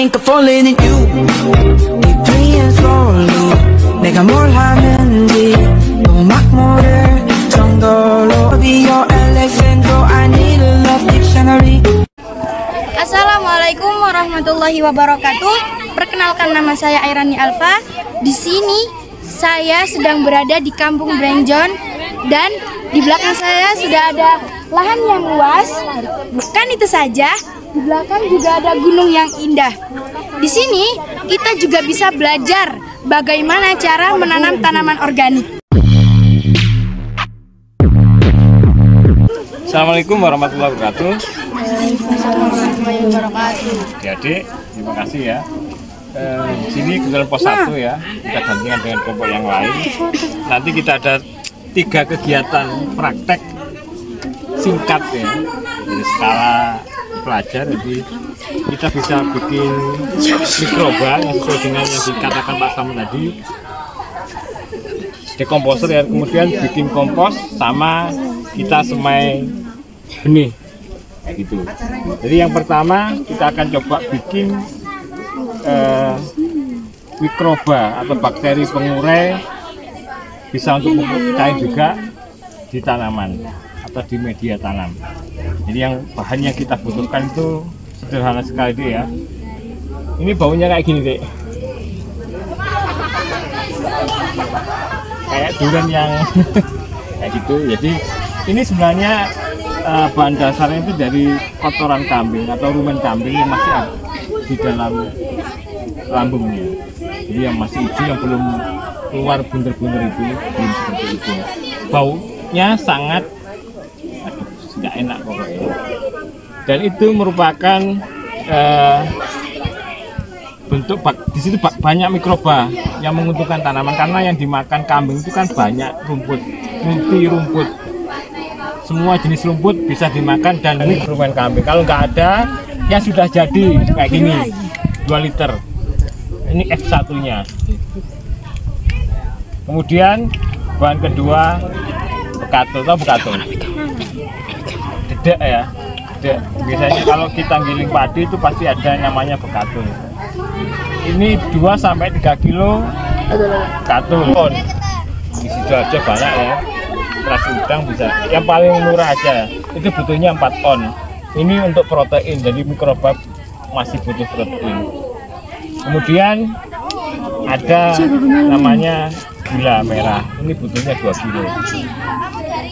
think of falling in you. Keep playing slowly. 내가 뭘 하는지 도막 모를 정도로 be your Alexandro. I need a love dictionary. Assalamualaikum warahmatullahi wabarakatuh. Perkenalkan, nama saya Airani Alfa. Di sini saya sedang berada di Kampung Brenjon dan di belakang saya sudah ada lahan yang luas. Bukan itu saja, di belakang juga ada gunung yang indah. Di sini kita juga bisa belajar bagaimana cara menanam tanaman organik. Assalamualaikum warahmatullahi wabarakatuh. Adik, terima kasih ya. Di sini kebetulan pos 1 ya, kita gantian dengan kelompok yang lain. Nanti kita ada 3 kegiatan praktek singkat ya, dari skala pelajar. Jadi kita bisa bikin mikroba yang sesuai dengan yang dikatakan Pak Samu tadi, dekomposer ya, kemudian bikin kompos sama kita semai benih gitu. Jadi yang pertama kita akan coba bikin mikroba atau bakteri pengurai, bisa untuk cair juga di tanaman atau di media tanam. Jadi yang bahan yang kita butuhkan itu sederhana sekali deh ya. Ini baunya kayak gini deh, kayak durian yang kayak gitu. Jadi ini sebenarnya bahan dasarnya itu dari kotoran kambing atau rumen kambing yang masih ada di dalam lambungnya. Jadi yang masih hijau, yang belum keluar bunder-bunder itu, belum seperti itu. Baunya sangat tidak enak pokoknya. Dan itu merupakan bentuk di situ banyak mikroba yang menguntungkan tanaman, karena yang dimakan kambing itu kan banyak rumput, multi rumput. Semua jenis rumput bisa dimakan, dan ini rumen kambing. Kalau nggak ada yang sudah jadi kayak gini 2 liter, ini F1-nya. Kemudian bahan kedua bekatul, atau bekatul dedek ya, dedek. Biasanya kalau kita giling padi itu pasti ada namanya bekatul. Ini 2-3 kilo bekatul. Di situ aja banyak ya, terasi udang bisa. Yang paling murah aja itu butuhnya 4 on. Ini untuk protein, jadi mikroba masih butuh protein. Kemudian ada namanya gula merah, ini butuhnya 2 kilo.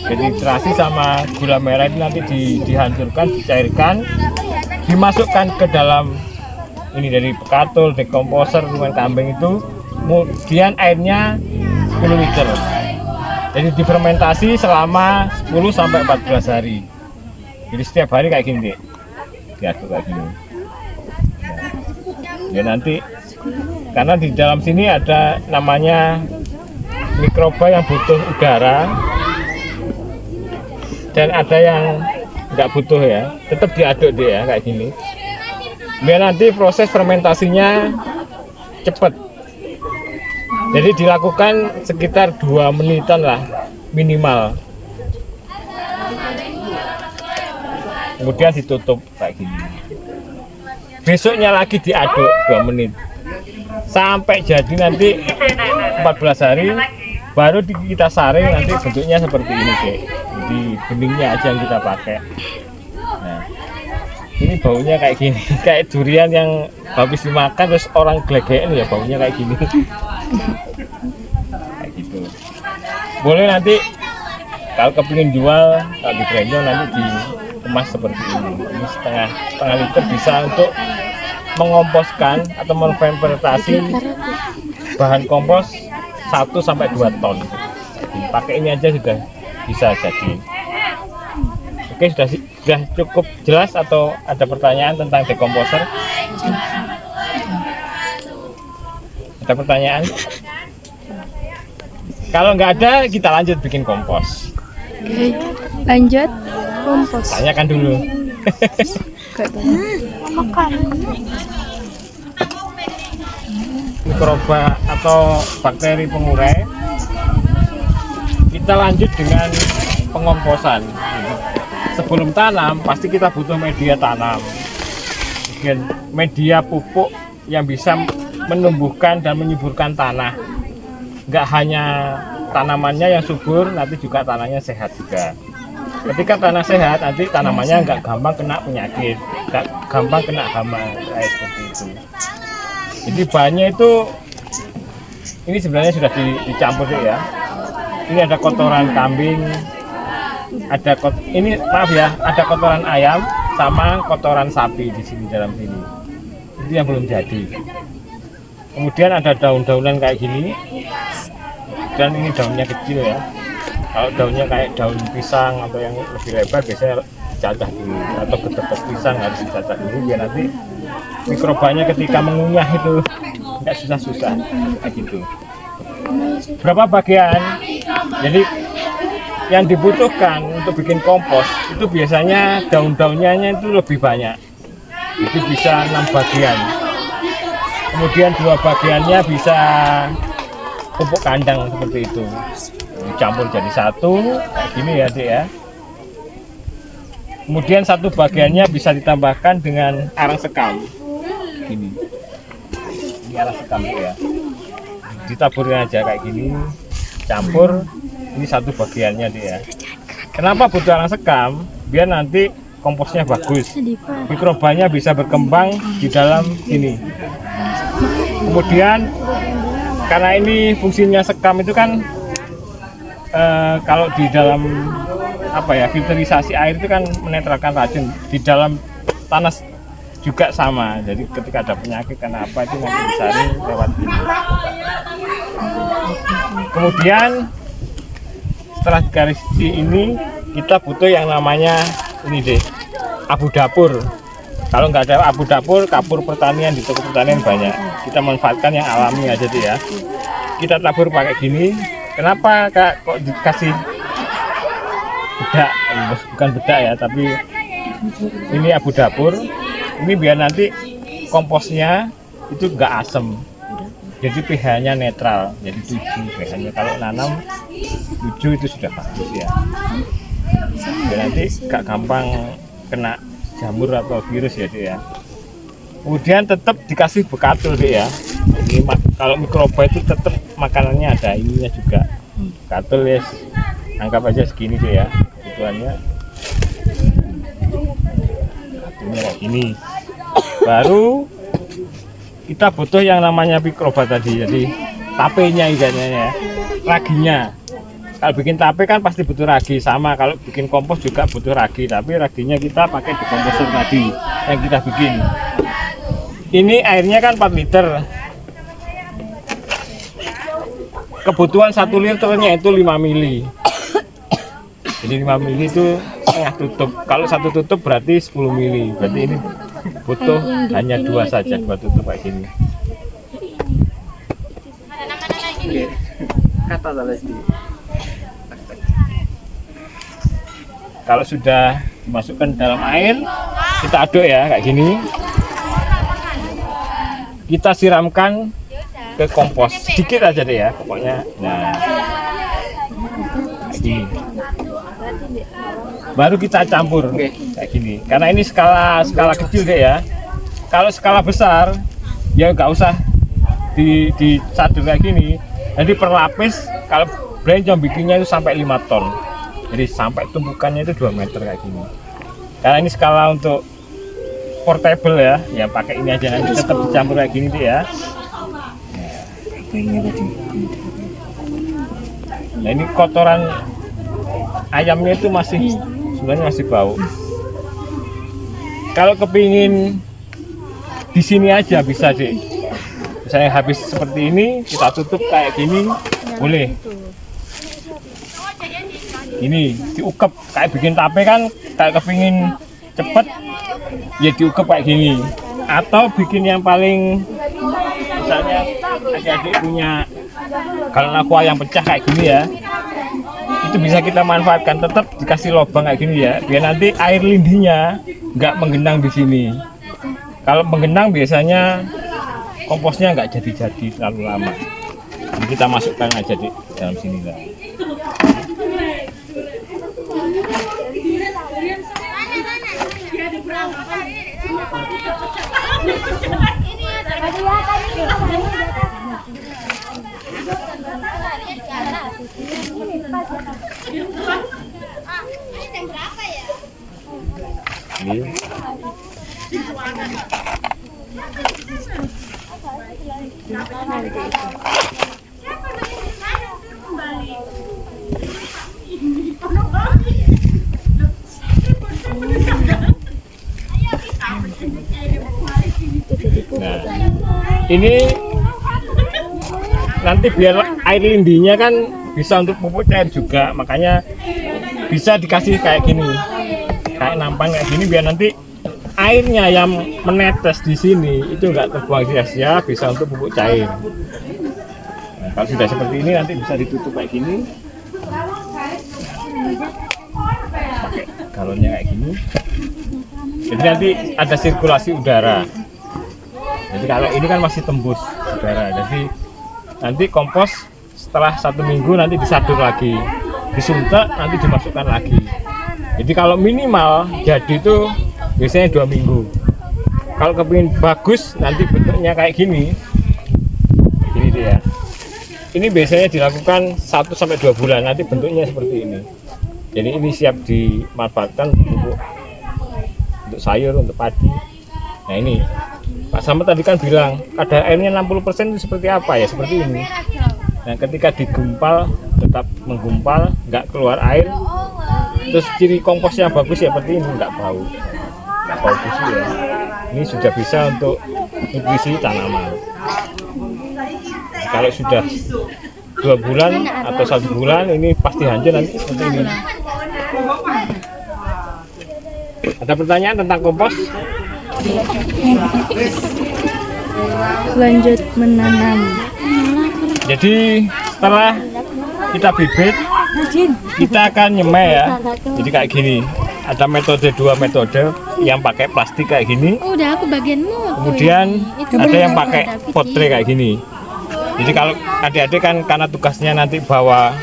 Jadi terasi sama gula merah ini nanti dihancurkan, dicairkan, dimasukkan ke dalam ini dari bekatul, dekomposer, rumen kambing itu. Kemudian airnya 10 liter. Jadi difermentasi selama 10-14 hari. Jadi setiap hari kayak gini deh, diaduk kayak gini. Ya nanti karena di dalam sini ada namanya mikroba yang butuh udara dan ada yang nggak butuh ya, tetap diaduk deh ya kayak gini. Biar nanti proses fermentasinya cepat. Jadi dilakukan sekitar 2 menitan lah minimal. Kemudian ditutup kayak gini. Besoknya lagi diaduk 2 menit sampai jadi nanti 14 hari baru kita saring. Nanti bentuknya seperti ini deh. Jadi beningnya aja yang kita pakai. Nah, ini baunya kayak gini, kayak durian yang habis dimakan terus orang gelegean ya, baunya kayak gini. Kayak gitu. Boleh nanti kalau kepingin jual, kalau di Brenjon nanti dikemas seperti ini. Ini setengah liter bisa untuk mengomposkan atau menfermentasi bahan kompos 1-2 ton. Jadi pakai ini aja sudah bisa jadi. Oke, sudah cukup jelas atau ada pertanyaan tentang dekomposer? Ada pertanyaan? Kalau nggak ada, kita lanjut bikin kompos. Oke, lanjut kompos. Tanyakan dulu. Mikroba atau bakteri pengurai, kita lanjut dengan pengomposan. Sebelum tanam pasti kita butuh media tanam, media pupuk yang bisa menumbuhkan dan menyuburkan tanah. Nggak hanya tanamannya yang subur, nanti juga tanahnya sehat juga. Ketika tanah sehat, nanti tanamannya nggak gampang kena penyakit, nggak gampang kena hama, kayak seperti itu. Jadi bahannya itu, ini sebenarnya sudah dicampur ya. Ini ada kotoran kambing, ini maaf ya, ada kotoran ayam sama kotoran sapi di sini dalam sini. Itu yang belum jadi. Kemudian ada daun-daunan kayak gini, dan ini daunnya kecil ya. Kalau daunnya kayak daun pisang atau yang lebih lebar biasanya dicacah dulu, atau getok pisang harus dicacah dulu biar nanti mikrobanya ketika mengunyah itu nggak susah-susah kayak gitu. Berapa bagian? Jadi yang dibutuhkan untuk bikin kompos itu biasanya daun-daunnya itu lebih banyak. Itu bisa 6 bagian. Kemudian 2 bagiannya bisa pupuk kandang seperti itu. Dicampur jadi satu kayak gini ya, Dek ya. Kemudian 1 bagiannya bisa ditambahkan dengan arang sekam. Ini arang sekam ya. Ditaburin aja kayak gini, campur. Ini 1 bagiannya dia. Kenapa butuh arang sekam? Biar nanti komposnya bagus, mikrobanya bisa berkembang di dalam sini. Kemudian karena ini fungsinya sekam itu kan kalau di dalam filterisasi air itu kan menetralkan racun. Di dalam tanah juga sama. Jadi ketika ada penyakit karena apa itu nanti disaring lewat ini. Kemudian setelah garis ini kita butuh yang namanya ini deh, abu dapur. Kalau nggak ada abu dapur, kapur pertanian di toko pertanian banyak. Kita manfaatkan yang alami aja deh ya. Kita tabur pakai gini. Kenapa Kak kok dikasih bedak? Bukan bedak ya, tapi ini abu dapur. Ini biar nanti komposnya itu nggak asem. Jadi pH-nya netral, jadi 7 pH-nya. Kalau nanam 7 itu sudah bagus ya. Biar nanti gak gampang kena jamur atau virus ya dia. Kemudian tetap dikasih bekatul deh ya. Ini kalau mikroba itu tetap makanannya ada ininya juga. Bekatul ya, anggap aja segini deh ya. Kebutuhannya bekatulnya kayak gini. Baru kita butuh yang namanya mikroba tadi, jadi tapenya ikannya ya, raginya. Kalau bikin tape kan pasti butuh ragi, sama kalau bikin kompos juga butuh ragi, tapi raginya kita pakai di komposter tadi yang kita bikin. Ini airnya kan 4 liter. Kebutuhan 1 liternya itu 5 mili. Jadi 5 mili itu setengah tutup. Kalau 1 tutup berarti 10 mili. Berarti ini butuh hanya 2 saja, 2 tutup kayak gini. Kata tadi. Kalau sudah dimasukkan dalam air, kita aduk ya kayak gini. Kita siramkan ke kompos sedikit aja deh ya, pokoknya. Nah, kayak gini. Baru kita campur kayak gini. Karena ini skala kecil deh ya. Kalau skala besar, ya nggak usah dicadur kayak gini. Jadi per lapis, kalau Brainjom bikinnya itu sampai 5 ton. Jadi sampai tumpukannya itu 2 meter kayak gini. Karena ini skala untuk portable ya, ya pakai ini aja, nanti tetap dicampur kayak gini deh ya. Nah ini kotoran ayamnya itu sebenarnya masih bau. Kalau kepingin di sini aja bisa deh. Misalnya habis seperti ini kita tutup kayak gini boleh. Ini diukep kayak bikin tape kan, kayak kepingin cepet ya diukep kayak gini. Atau bikin yang paling, misalnya adik-adik punya galon aqua yang pecah kayak gini ya, itu bisa kita manfaatkan, tetap dikasih lubang kayak gini ya, biar nanti air lindinya nggak menggenang di sini. Kalau menggenang biasanya komposnya nggak jadi terlalu lama. Jadi kita masukkan aja di dalam sini lah. Ini. Nah, ini nanti biar air lindinya kan bisa untuk pupuk cair juga, makanya bisa dikasih kayak gini, kayak nampan kayak gini, biar nanti airnya yang menetes di sini itu enggak terbuang sia-sia, bisa untuk pupuk cair. Nah, kalau sudah seperti ini nanti bisa ditutup kayak gini, pakai galonnya kayak gini. Jadi nanti ada sirkulasi udara. Jadi kalau ini kan masih tembus udara, jadi nanti kompos setelah 1 minggu nanti disadur lagi, disuntak, nanti dimasukkan lagi. Jadi kalau minimal jadi itu biasanya 2 minggu. Kalau kepingin bagus nanti bentuknya kayak gini, ini dia. Ini biasanya dilakukan 1-2 bulan, nanti bentuknya seperti ini. Jadi ini siap dimanfaatkan untuk sayur, untuk padi. Nah ini Pak Samad tadi kan bilang kadar airnya 60% itu seperti apa ya, seperti ini. Nah ketika digumpal tetap menggumpal, nggak keluar air. Terus ciri kompos yang bagus ya seperti ini, nggak bau busuk ya. Ini sudah bisa untuk nutrisi tanaman. Kalau sudah 2 bulan atau 1 bulan ini pasti hancur nanti seperti ini. Ada pertanyaan tentang kompos? Lanjut menanam. Jadi setelah kita bibit, kita akan nyemai ya. Jadi kayak gini. Ada dua metode yang pakai plastik kayak gini. Udah aku bagianmu. Kemudian ada yang pakai pot tray kayak gini. Jadi kalau adik-adik kan karena tugasnya nanti bawa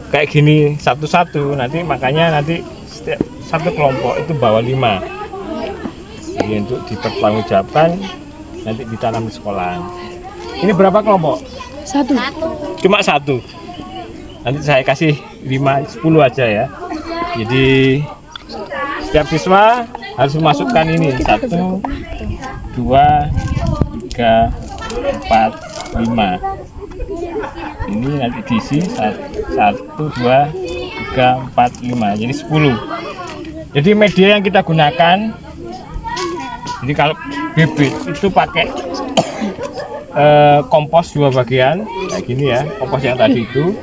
kayak gini satu-satu, nanti makanya nanti setiap satu kelompok itu bawa 5. Jadi untuk dipertanggungjawabkan nanti ditanam di sekolahan. Ini berapa kelompok? 1. Cuma 1. Nanti saya kasih 5, 10 aja ya. Jadi setiap siswa harus memasukkan ini 1, 2, 3, 4, 5. Ini nanti diisi 1, 2, 3, 4, 5. Jadi 10. Jadi media yang kita gunakan, jadi kalau bibit itu pakai kompos 2 bagian kayak gini ya, kompos yang tadi itu.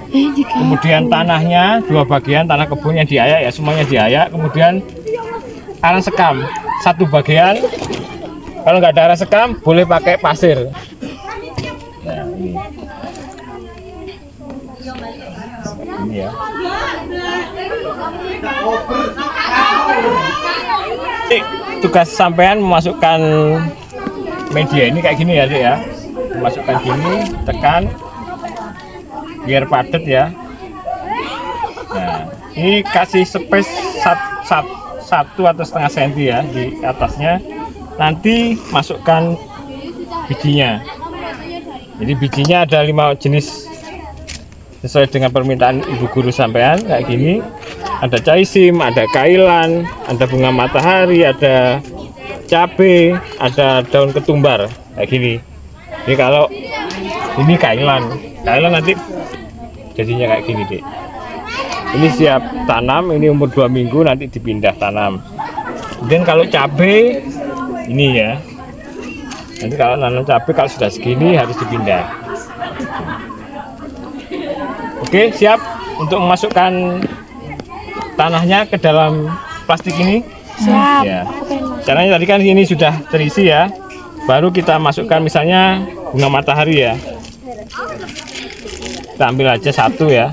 Kemudian tanahnya 2 bagian, tanah kebun yang diayak ya, semuanya diayak. Kemudian arang sekam 1 bagian. Kalau nggak ada arang sekam boleh pakai pasir. Nah, ini ya. Tugas sampean memasukkan media ini kayak gini ya, Dek ya. Masukkan gini, tekan biar padat ya. Nah, ini kasih space 1 atau setengah senti ya di atasnya. Nanti masukkan bijinya. Jadi bijinya ada 5 jenis sesuai dengan permintaan ibu guru sampean kayak gini. Ada caisim, ada kailan, ada bunga matahari, ada cabai, ada daun ketumbar kayak gini. Ini kalau ini kailan nanti jadinya kayak gini, Dek. Ini siap tanam, ini umur 2 minggu nanti dipindah tanam. Dan kalau cabai ini ya, nanti kalau nanam cabai kalau sudah segini harus dipindah. Oke, siap untuk memasukkan tanahnya ke dalam plastik ini. Siap. Ya. Caranya tadi kan ini sudah terisi ya. Baru kita masukkan misalnya bunga matahari ya. Kita ambil aja 1 ya.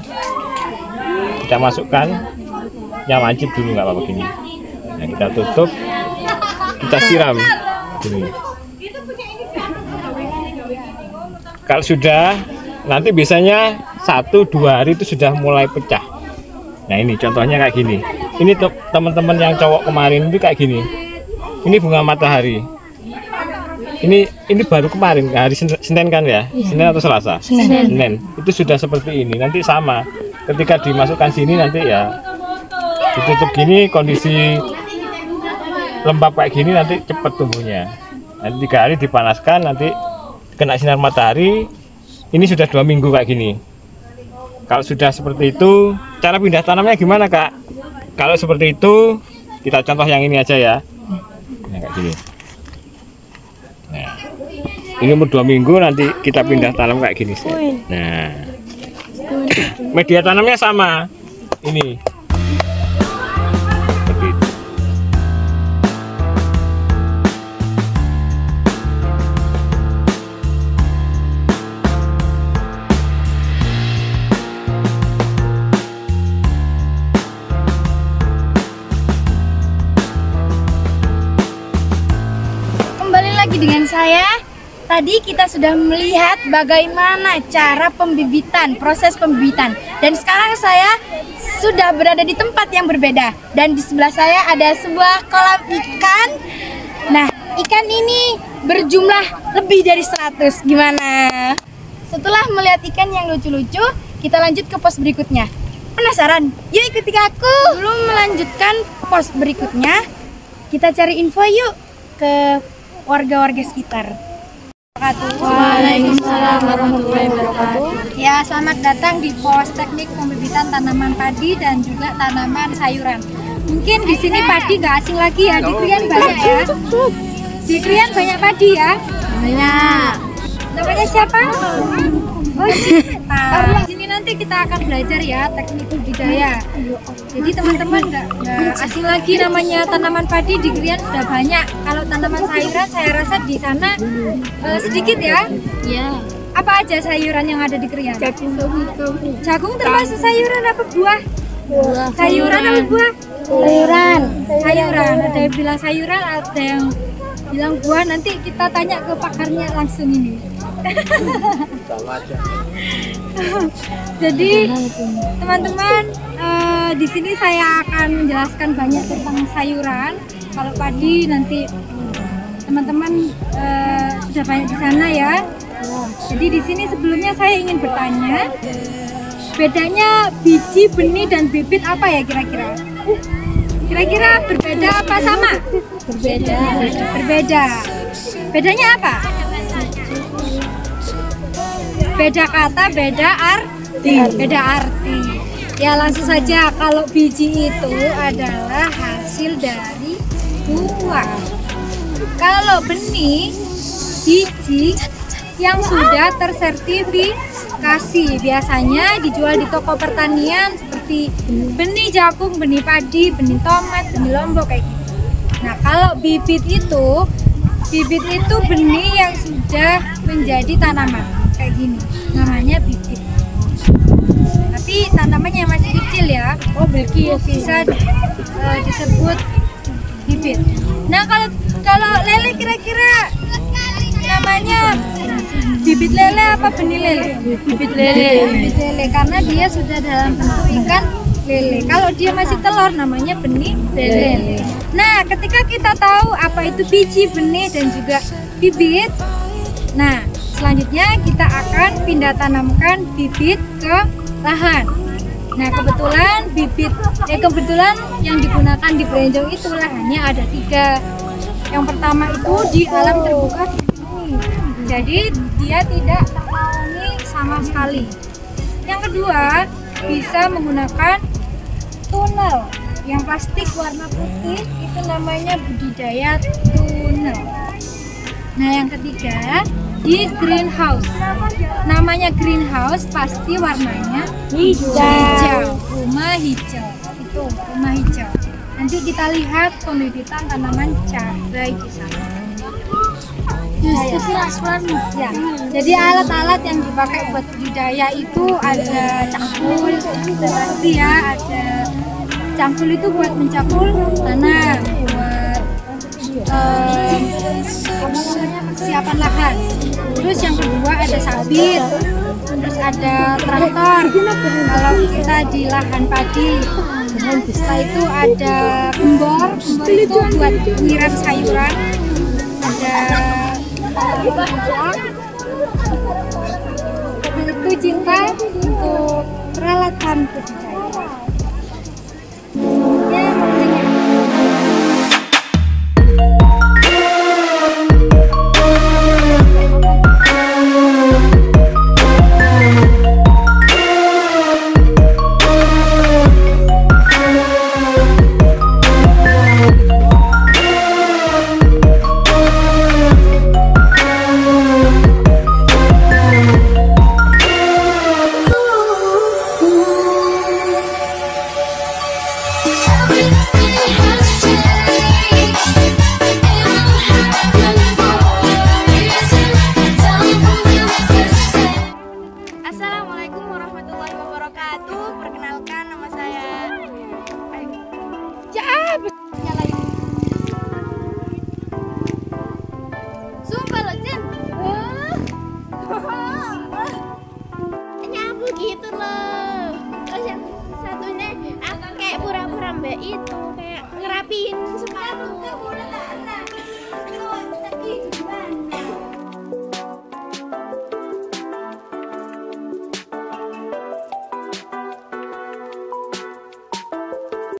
Kita masukkan, yang wajib dulu nggak apa-apa gini. Nah, kita tutup, kita siram gini. Kalau sudah, nanti biasanya 1-2 hari itu sudah mulai pecah. Nah ini contohnya kayak gini. Ini teman-teman yang cowok kemarin itu kayak gini. Ini bunga matahari. Ini baru kemarin hari Senin kan ya? Senin atau Selasa? Senin. Itu sudah seperti ini. Nanti sama. Ketika dimasukkan sini nanti ya ditutup gini, kondisi lembab kayak gini nanti cepat tumbuhnya. Nanti 3 hari dipanaskan, nanti kena sinar matahari. Ini sudah 2 minggu kayak gini. Kalau sudah seperti itu, cara pindah tanamnya gimana, Kak? Kalau seperti itu, kita contoh yang ini aja ya. Nah, kayak gini. Nah, ini umur 2 minggu, nanti kita pindah tanam kayak gini. Nah, media tanamnya sama. Ini. Seperti itu. Kembali lagi dengan saya. Tadi kita sudah melihat bagaimana cara pembibitan, proses pembibitan. Dan sekarang saya sudah berada di tempat yang berbeda. Dan di sebelah saya ada sebuah kolam ikan. Nah, ikan ini berjumlah lebih dari 100. Gimana? Setelah melihat ikan yang lucu-lucu, kita lanjut ke pos berikutnya. Penasaran? Yuk ikuti aku. Sebelum melanjutkan pos berikutnya, kita cari info yuk ke warga-warga sekitar. Waalaikumsalam warahmatullahi wabarakatuh. Ya, selamat datang di pos teknik pembibitan tanaman padi dan juga tanaman sayuran. Mungkin di sini padi nggak asing lagi ya, di Krian banyak ya. Di Krian banyak padi ya. Banyak. Namanya siapa? Oh, Cita. Di sini nanti kita akan belajar ya teknik budidaya. Jadi teman-teman nggak asing lagi namanya tanaman padi, di Krian sudah banyak. Kalau tanaman sayuran saya rasa di sana sedikit ya. Iya. Apa aja sayuran yang ada di Krian? Jagung. Jagung termasuk sayuran apa buah? Sayuran apa buah? Sayuran. Sayuran. Ada yang bilang sayuran, ada yang bilang buah. Nanti kita tanya ke pakarnya langsung ini. Jadi teman-teman, di sini saya akan menjelaskan banyak tentang sayuran. Kalau padi nanti teman-teman sudah banyak di sana ya. Jadi di sini sebelumnya saya ingin bertanya, bedanya biji, benih dan bibit apa ya kira-kira? Kira-kira berbeda apa sama? Berbeda. Berbeda. Bedanya apa? Beda kata, beda arti. Beda arti. Ya langsung saja, kalau biji itu adalah hasil dari buah. Kalau benih, biji yang sudah tersertifikasi, biasanya dijual di toko pertanian seperti benih jagung, benih padi, benih tomat, benih lombok kayak gitu. Nah, kalau bibit itu benih yang sudah menjadi tanaman kayak gini, namanya bibit. Tapi tanamannya masih kecil ya. Oh, bisa disebut bibit. Nah, kalau lele kira-kira namanya bibit lele apa benih lele? Bibit lele. Bibit lele karena dia sudah dalam bentuk ikan lele. Kalau dia masih telur namanya benih lele. Nah, ketika kita tahu apa itu biji, benih dan juga bibit, nah selanjutnya kita akan pindah tanamkan bibit ke lahan. Nah, kebetulan kebetulan yang digunakan di Brenjong itu lahannya ada 3. Yang pertama itu di alam terbuka, jadi dia tidak terhalangi sama sekali. Yang kedua, bisa menggunakan tunnel yang plastik warna putih, itu namanya budidaya tunnel. Nah, yang ketiga di greenhouse. Namanya greenhouse pasti warnanya hijau. Rumah hijau. Itu rumah hijau. Nanti kita lihat pembibitan tanaman cabai di sana. Ya. Jadi alat-alat yang dipakai buat budidaya itu ada cangkul, pasti ya, ada cangkul itu buat mencangkul tanah, buat persiapan lahan. Terus yang kedua ada sabit, terus ada traktor kalau kita di lahan padi. Setelah itu ada gembor itu buat nyiram sayuran, ada bijak. Seperti itu cinta untuk peralatan pendidikan.